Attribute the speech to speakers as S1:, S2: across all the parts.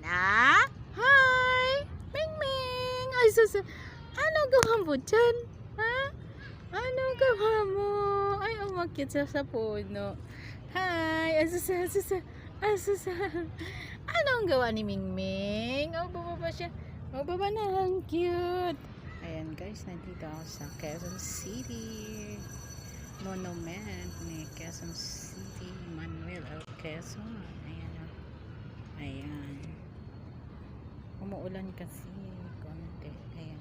S1: Na? Hi! Ming Ming! Ay, ano gawa mo dyan? Ha? Ano gawa mo? Ay, umakyat sa puno. Hi! Anong gawa ni Ming Ming? Oh, bumaba siya. Oh, baba na. Ang cute. Ayan guys, nandito ako sa Quezon City. Monument ni Quezon City, Manuel L. Quezon. Ayan o. Ayan. Umuulan kasi konti. Ayan.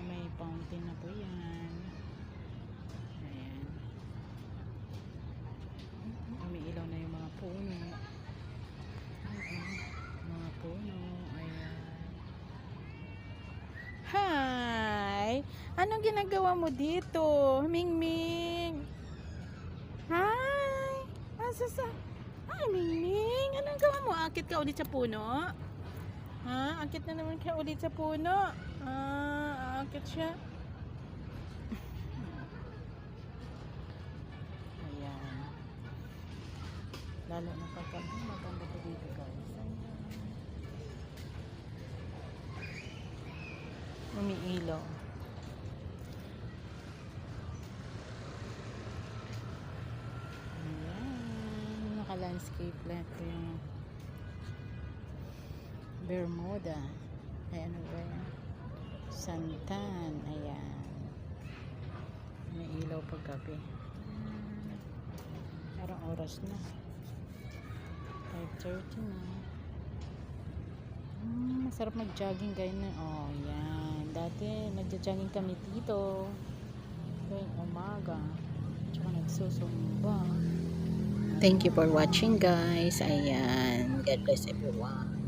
S1: May fountain na po yan. Ayan. Umiilaw na yung mga puno. Mga puno. Ayan. Hi! Anong ginagawa mo dito? Ming Ming! Hi! Hi, Ming Ming! Anong gawa mo? Akit ka ulit sa puno? Ha? Akit na naman ka ulit sa puno? Akit siya. Ayan. Lalo na pagka maganda po dito guys. Umiilaw. Ayan. Naka-landscape lang ito yung Bermuda. Ayan na ba yan? Santan. Ayan. Umiilaw paggabi. Parang oras na. 5:30 na. Masarap mag-jogging kayo na. Oh, yan. Dati, nagja-jogging kami dito. Tuwing umaga. Tsaka nagsusumba. Thank you for watching guys. Ayan. God bless everyone.